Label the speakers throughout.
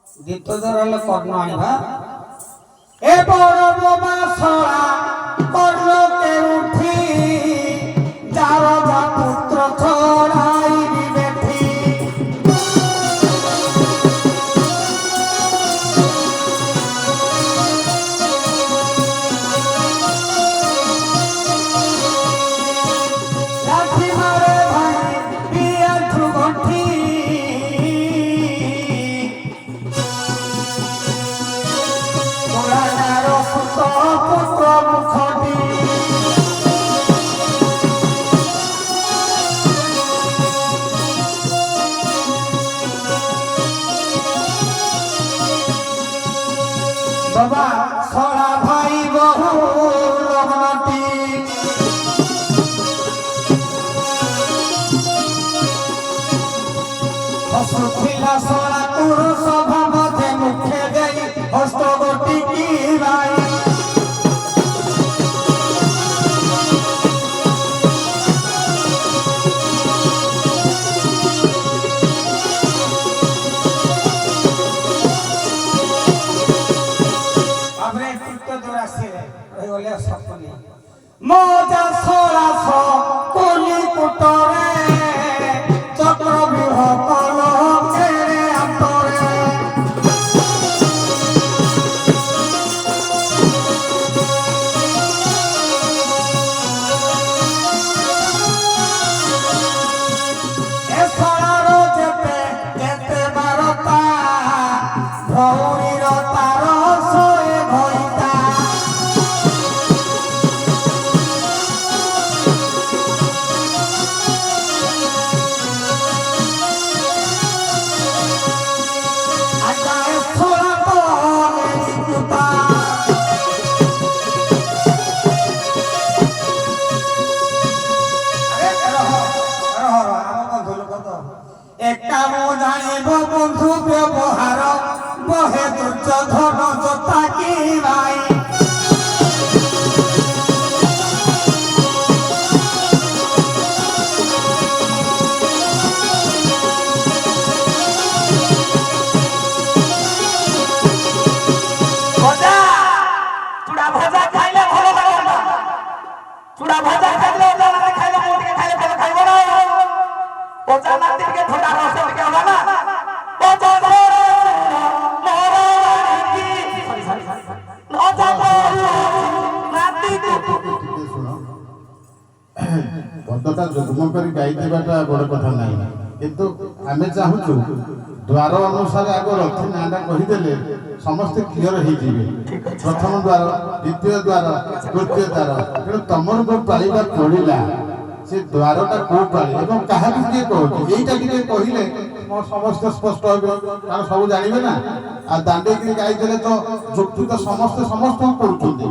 Speaker 1: দ্বিতীয়বার হলো কর্ণ আনিবা এ পরব বাসরা কর্ণকে উঠি যার যা পুত্র ছড়াই বিবেঠি লাঠি মারে ভাই বিয়া ঠুগঠি পুত্র মুখটি বাবা ছড়া ভাই বহু লগ্নটি হসুখিলা ছড়া তোর সভা মধ্যে মুখে দেই হস্তগতি কি ভাই মজা সরাস কলি কুটরে চক্রবিহ কল ছেড়ে আন্তরে এ সরার যেতে যেতে বারতা ভৌরীর তার সয়ে ভইতা একটা জানিব বন্ধু ব্যবহার বহে দুর্যোধন যোদ্ধা কি ভাই চূড়া ভাজা খাইলে ভালো লাগে না চূড়া ভাজা খাইলে খাইলে মোটিকে খাইলে ভালো খাইব না ও জানার দিকে ঠোঁটা রস দিকে হবে না ও
Speaker 2: পদটা যুগ্ম করে গাই দেবাটা বড় কথা নাই কিন্তু আমি চাহুଛୁ দ্বার অনুসারে আগ রথি নাঁটা কহিদেলে ସମସ୍ତେ କ୍ଲିୟର ହେଇଯିବେ ପ୍ରଥମ ଦ୍ୱାର ଦ୍ୱିତୀୟ ଦ୍ୱାର ତୃତୀୟ ଦ୍ୱାର ତେଣୁ ତମର ଯୋଉ ପାଳିବା ପଡ଼ିଲା ସେ ଦ୍ୱାରଟା କୋଉ ପାଳି ଏବଂ କାହାକୁ କିଏ କହୁଛି ଏଇଟା ଟିକେ କହିଲେ ସମସ୍ତେ ସ୍ପଷ୍ଟ ହେବେ, କାରଣ ସବୁ ଜାଣିବେ ନା। ଆଉ ଦାଣ୍ଡେଇକିରି ଗାଇଦେଲେ ତ ଯୁକ୍ତି ତ ସମସ୍ତଙ୍କୁ କରୁଛନ୍ତି।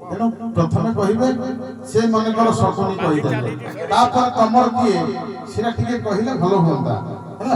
Speaker 2: ତେଣୁ ପ୍ରଥମେ କହିବେ ସେ ମନେକର ଶକୁନି କହିଦେଲେ, ତାପରେ ତମର କିଏ ସେଟା ଟିକେ କହିଲେ ଭଲ ହୁଅନ୍ତା ହେଲା।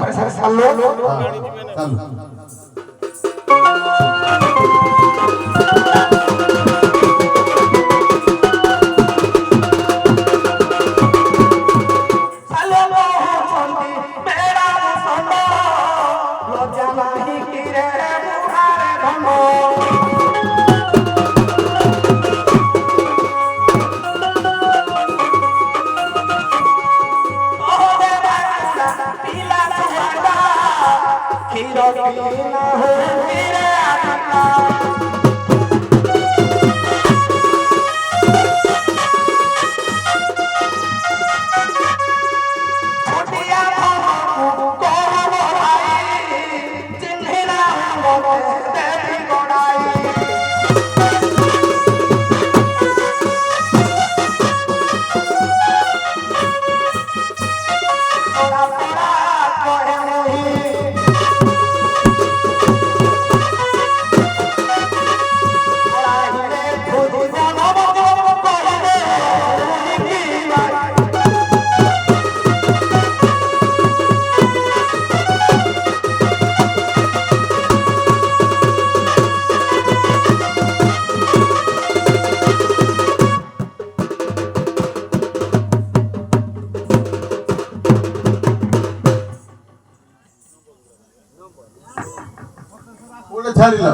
Speaker 2: ଚାଲୁ ଛାଡ଼ିଲ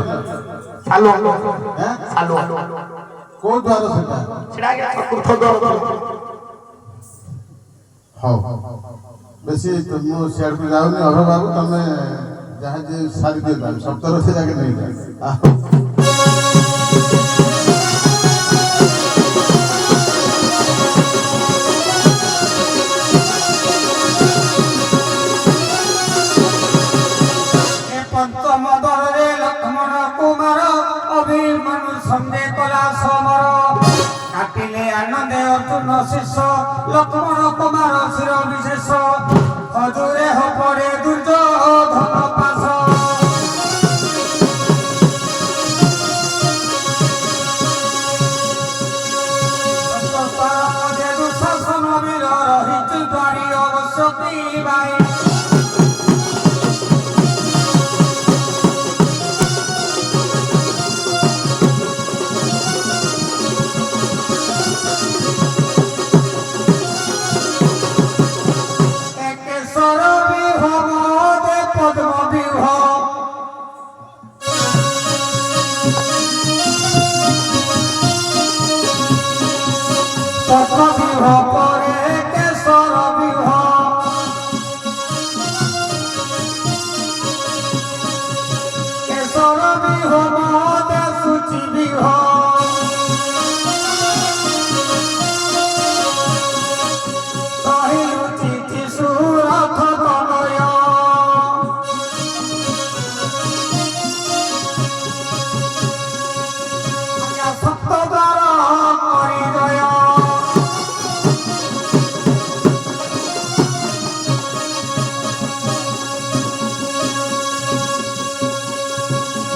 Speaker 2: କୋଉ ଦ୍ୱାର ସେଟା? ହଉ ବେଶୀ ମୁଁ ସିଆଡ଼କୁ ଯାଉନି। ଅଭୟ ବାବୁ ତମେ ଯାହା ଯେ ସାରି ଦିଅନ୍ତା ସପ୍ତର ସେ ଯାକେ ନେଇଯାଏ।
Speaker 3: সঙ্গে কলা সমর কাটিলে আনন্দে অর্জুন শিষ্য লক্ষ্মণ কুমার শির বিশেষ হজুরে হপরে দুর্যোধন পাশ দুঃশাসন বীর রহিত দ্বারি অবশ্য বাই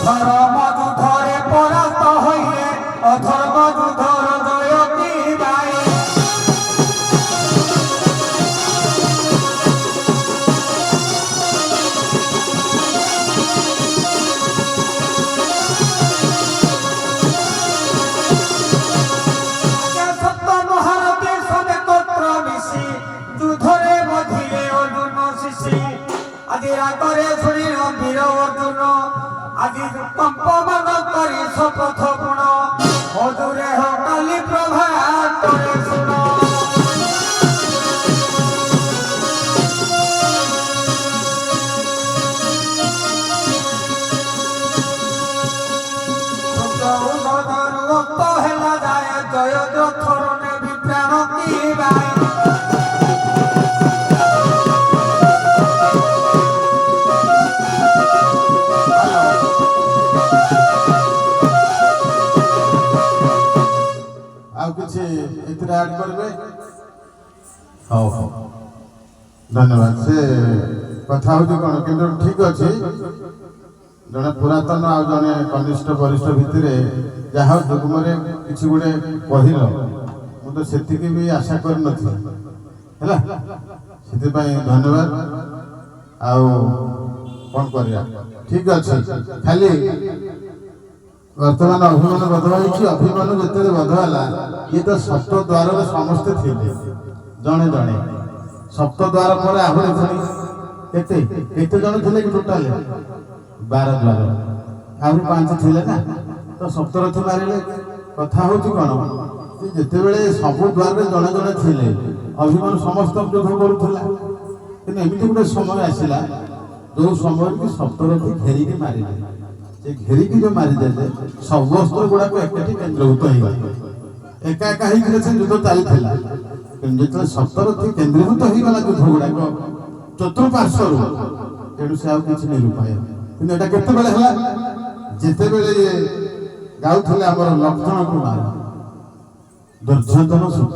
Speaker 3: ধর্ম যুদ্ধরে পরাস্ত হইলে অধর্ম যুদ্ধর জয় কি ভাই সত্য মহারথীর সবে কত্র মিশি যুদ্ধরে মধিলে অর্জুন শিশি আদি রাগরে শুনি বীর অর্জুন আজি কম্পমান করি শপথ গুণ হজুরে কালি প্রভাত করে শুণ রক্ত হেলা যায় জয় যথরণে বিপ্রাণ কি বাই
Speaker 2: ଆଉ କିଛି ଏଥିରେ ଆଡ୍ କରିବେ? ହଉ ହଉ ଧନ୍ୟବାଦ। ସେ କଥା ହଉଛି କଣ କିନ୍ତୁ ଠିକ ଅଛି ଜଣେ ପୁରାତନ ଆଉ ଜଣେ କନିଷ୍ଠ ବରିଷ୍ଠ ଭିତରେ ଯାହା ଯୁଗ୍ମରେ କିଛି ଗୋଟେ କହିଲ ମୁଁ ତ ସେତିକି ବି ଆଶା କରିନଥିଲି ହେଲା ସେଥିପାଇଁ ଧନ୍ୟବାଦ ଆଉ କଣ କରିବା ଠିକ ଅଛି ଖାଲି ବର୍ତ୍ତମାନ ଅଭିମାନ ବଧ ହେଇଛି ଅଭିମାନ ଯେତେବେଳେ ବଧ ହେଲା ଇଏ ତ ସପ୍ତ ଦ୍ୱାରରେ ସମସ୍ତେ ଥିଲେ ଜଣେ ଜଣେ ସପ୍ତ ଦ୍ୱାର ପରେ ଆହୁରି ପୁଣି କେତେ କେତେ ଜଣ ଥିଲେ କି ଟୋଟାଲ 12 ଦ୍ୱାର ଆହୁରି 5 ଥିଲେ ନା ତ ସପ୍ତରଥୀ ମାରିଲେ କଥା ହଉଛି କଣ ଯେ ଯେତେବେଳେ ସବୁ ଦ୍ୱାରରେ ଜଣେ ଜଣେ ଥିଲେ ଅଭିମାନ ସମସ୍ତଙ୍କୁ ଯୁଦ୍ଧ କରୁଥିଲା କିନ୍ତୁ ଏମିତି ଗୋଟେ ସମୟ ଆସିଲା ଯୋଉ ସମୟରେ କି ସପ୍ତରଥୀ ଘେରିକି ମାରିଲେ ସେ ଘେରିକି ଯୋଉ ମାରିଦେଲେ ସବୁ ଅସ୍ତ୍ର ଗୁଡାକ ଏକାଠି କେନ୍ଦ୍ରୀଭୂତ ହେଇଗଲା ଏକା ଏକା ହେଇଥିଲେ ସେ ଯୁଦ୍ଧ ଚାଲିଥିଲା କିନ୍ତୁ ଯେତେବେଳେ ସପ୍ତରଥୀ କେନ୍ଦ୍ରୀଭୂତ ହେଇଗଲା ଯୁଦ୍ଧ ଗୁଡାକ ଚତୁଃପାର୍ଶ୍ୱରୁ ତେଣୁ ସେ ଆଉ କିଛି ନିରୁପାୟ କିନ୍ତୁ ଏଟା କେତେବେଳେ ହେଲା ଯେତେବେଳେ ଗାଉଥିଲେ ଆମର ଲକ୍ଷ୍ମଣ କୁମାର ଦୁର୍ଯ୍ୟୋଧନ ସୁତ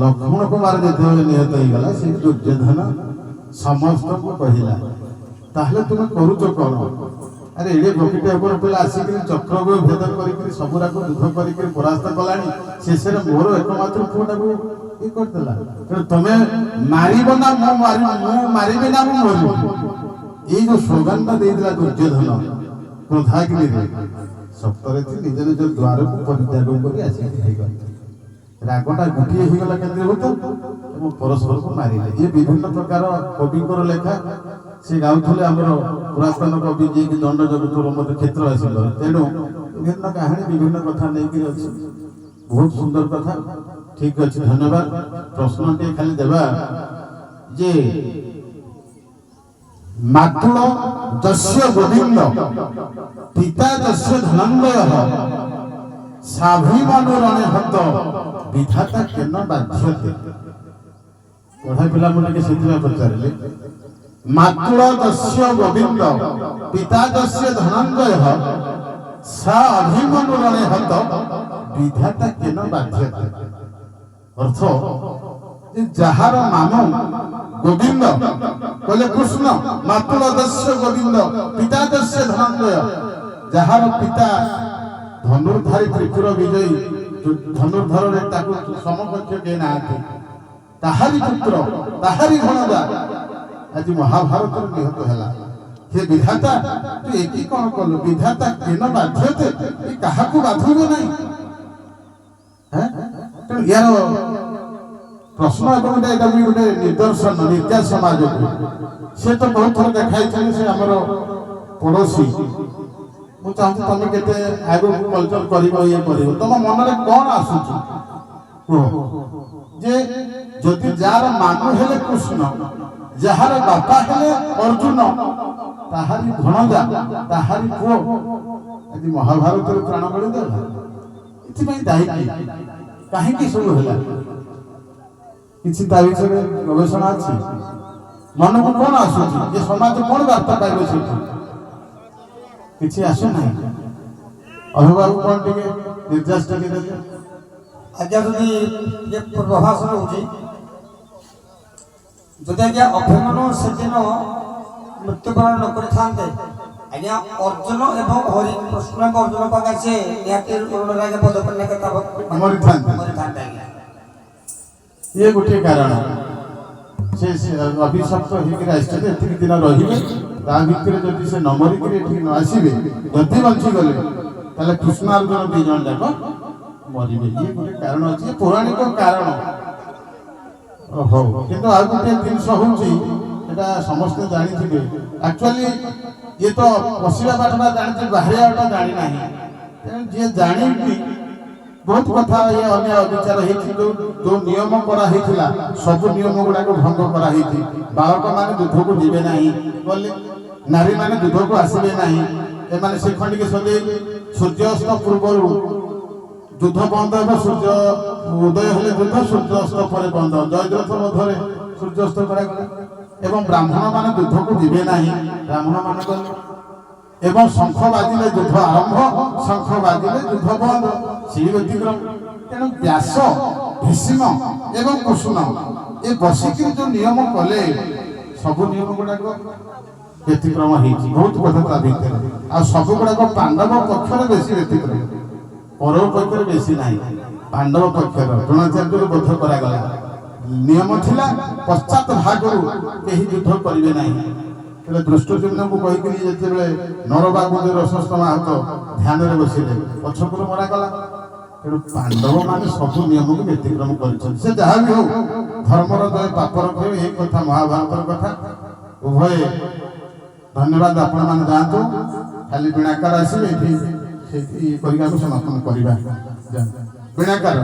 Speaker 2: ଲକ୍ଷ୍ମଣ କୁମାର ଯେତେବେଳେ ନିହତ ହେଇଗଲା ସେ ଦୁର୍ଯ୍ୟୋଧନ ସମସ୍ତଙ୍କୁ କହିଲା ତାହେଲେ ତୁମେ କରୁଛ କଣ ଆରେ ଏଡେ ବକିଟେ ଉପର ପିଲା ଆସିକି ଚକ୍ରକୁ ଭେଦ କରିକି ସବୁରାକୁ ଯୁଦ୍ଧ କରିକି ପରାସ୍ତ କଲାଣି ଶେଷରେ ମୋର ଏକମାତ୍ର ପୁଅଟାକୁ ଇଏ କରିଦେଲା ତେଣୁ ତମେ ମାରିବ ନା ମୁଁ ମାରିବି ନା ମୁଁ ମରିବି ଏଇ ଯୋଉ ସ୍ଲୋଗାନଟା ଦେଇଥିଲା ଦୁର୍ଯ୍ୟୋଧନ କ୍ରୋଧାଗ୍ନିରେ ସପ୍ତରଥୀ ନିଜ ନିଜ ଦ୍ୱାରକୁ ପରିତ୍ୟାଗ କରି ଆସିକି ହେଇଗଲା ରାଗଟା ଗୋଟିଏ ହେଇଗଲା କେନ୍ଦ୍ରୀଭୂତ ଏବଂ ପରସ୍ପରକୁ ମାରିଲେ ଇଏ ବିଭିନ୍ନ ପ୍ରକାର କବିଙ୍କର ଲେଖା ସେ ଗାଉଥିଲେ ଆମର ପୁରାତନ କବି ଯିଏକି ଦଣ୍ଡ ଜଗତର ମଧ୍ୟ କ୍ଷେତ୍ର ଆସିଲ ତେଣୁ ବିଭିନ୍ନ କାହାଣୀ ବିଭିନ୍ନ କଥା ନେଇକି ଅଛି ବହୁତ ସୁନ୍ଦର କଥା ଠିକ ଅଛି ଧନ୍ୟବାଦ ପ୍ରଶ୍ନଟି ଖାଲି ଦେବା ଯେ ମାତୃ ଯସ୍ୟ ଗୋବିନ୍ଦ ପିତା ଯସ୍ୟ ଧନଞ୍ଜୟ ସ୍ୱାଭିମାନୁରଣେ ହତ ବିଧାତା କେନ ବାଧ୍ୟତେ ପଢା ପିଲା ମୁଁ ଟିକେ ସେଥିପାଇଁ ପଚାରିଲି ମାତୃ ଯସ୍ୟ ଗୋବିନ୍ଦ ପିତା ଯସ୍ୟ ଧନଞ୍ଜୟ ସ୍ୱାଭିମାନୁରଣେ ହତ ବିଧାତା କେନ ବାଧ୍ୟତେ ଅର୍ଥ যে যাহার নাম গোবিন্দ বলে কৃষ্ণ মাতৃদস্য গোবিন্দ পিতাদস্য ধনঞ্জয় যাহার পিতা ধনুর্ধারী ত্রিপুর বিজয়ী ধনুর্ধরে তাকে সমকক্ষ কে নাহাନ୍ତି তাহারি পুত্র তাহারি ভଣଜା আজ মহাভারতর নিহত হেলা হে বিধাতা তুই একই কোন কলু বিধাতা কেন বাধ্যতে কাহাকু বাধিব নাই হ্যাঁ তেଣୁ ইয়ার প্রশ্ন এবং এটা ବି ଗୋଟେ নিদর্শন নির্যাস সমাজକୁ সে তো ବହୁତ ଥର দেখাইଛନ୍ତି ସେ ଆମର ପଡୋଶୀ ମୁଁ ଚାହୁଁଛି ତମେ କେତେ ଆଗକୁ କଲଚର କରିବ ଇଏ କରିବ ତମ ମନରେ କଣ ଆସୁଛି କୁହ ଯେ ଯଦି ଯାହାର ମାମୁ ହେଲେ କୃଷ୍ଣ ଯାହାର ବାପା ହେଲେ ଅର୍ଜୁନ ତାହାରି ଭଣଜା ତାହାରି ପୁଅ ଆଜି ମହାଭାରତରେ ପ୍ରାଣ ବଳି ଦେଲା ଏଥିପାଇଁ ଦାୟୀ କାହିଁକି ସବୁ ହେଲା କିଛି ତା ବିଷୟରେ ଗବେଷଣା ଅଛି ମନକୁ କଣ ଆସୁଛି ଯେ ସମାଜ କଣ ବାର୍ତ୍ତା ପାଇବ ସେଠି କିଛି ଆସୁନାହିଁ ଅଭିଭାବକ କଣ ଟିକେ ନିର୍ଦ୍ଦେଶ ଟିକେ ଦେଲେ
Speaker 3: ଆଜ୍ଞା ଯଦି ଇଏ ପୂର୍ବାଭାସ ରହୁଛି ଯଦି ଆଜ୍ଞା ଅଭିମନ୍ୟୁ ସେଦିନ ମୃତ୍ୟୁବରଣ ନ କରିଥାନ୍ତେ ଆଜ୍ଞା ଅର୍ଜୁନ ଏବଂ ହରି କୃଷ୍ଣଙ୍କ ଅର୍ଜୁନ ପାଖେ ସେ ନିହାତି ମରିଥାନ୍ତେ ଆଜ୍ଞା
Speaker 2: ये गोटे कारण से अभिशप्त होकर आसते एतिक दिन रही ता भितर जदि से न मरिक न आसवे जदि बंची गले ताले कृष्ण अर्जुन दुई जन जाक मरबे ये गोटे कारण अच्छे पौराणिक कारण ओहो किंतु आ गोटे जिनस होउची एटा समस्त जानि थिबे एक्चुअली ये तो पसिला बाटटा जानि बाहरियाटा जानि नाही जे जानि बहुत कथा ये अन्य विचार जो नियम करा सब नियम गुड़ा भंग करा बालक मान युद्ध को जीवे ना बोले नारी मान युद्ध को आसवे ना एमाने से खंड के सजे सूर्यास्त पूर्व युद्ध बंद हो सूर्य उदय हेले युद्ध सूर्यास्त पर बंद जयद्रथ मध्य सूर्यास्त करा एवं ब्राह्मण मान युद्ध को जीवे ना ब्राह्मण मान एवं शंख बाजिले युद्ध आरंभ शंख बाजिले युद्ध बंद श्री व्यतिक्रम तेणु व्यास भीष्म एवं कृष्ण ये बसिक जो नियम कले ସବୁ ନିୟମ ଗୁଡ଼ାକ ବ୍ୟତିକ୍ରମ ହେଇଛି ବହୁତ କଥା ତା ଭିତରେ ଆଉ ସବୁ ଗୁଡ଼ାକ ପାଣ୍ଡବ ପକ୍ଷରେ ବେଶୀ ବ୍ୟତିକ୍ରମ କୌରବ ପକ୍ଷରେ ବେଶୀ ନାହିଁ ପାଣ୍ଡବ ପକ୍ଷର ଦ୍ରୋଣାଚାର୍ଯ୍ୟକୁ ବୋଧ କରାଗଲା ନିୟମ ଥିଲା ପଶ୍ଚାତ ଭାଗରୁ କେହି ଯୁଦ୍ଧ କରିବେ ନାହିଁ ହେଲେ ଦୃଷ୍ଟଦ୍ୟୁମ୍ନଙ୍କୁ କହିକିରି ଯେତେବେଳେ ନରବାଗୁରେ ରସସ୍ତମା ହାତ ଧ୍ୟାନରେ ବସିଲେ ପଛକୁ ମରାଗଲା ତେଣୁ ପାଣ୍ଡବମାନେ ସବୁ ନିୟମକୁ ବ୍ୟତିକ୍ରମ କରିଛନ୍ତି ସେ ଯାହା ବି ହଉ ଧର୍ମର ଜୟ ପାପର କ୍ଷୟ ଏହି କଥା ମହାଭାରତର କଥା ଉଭୟ ଧନ୍ୟବାଦ ଆପଣମାନେ ଯାଆନ୍ତୁ ଖାଲି ବୀଣାକାର ଆସିବେ ଏଠି ସେଇଠି କରିକି ଆମେ ସମାପନ କରିବା ବୀଣାକାର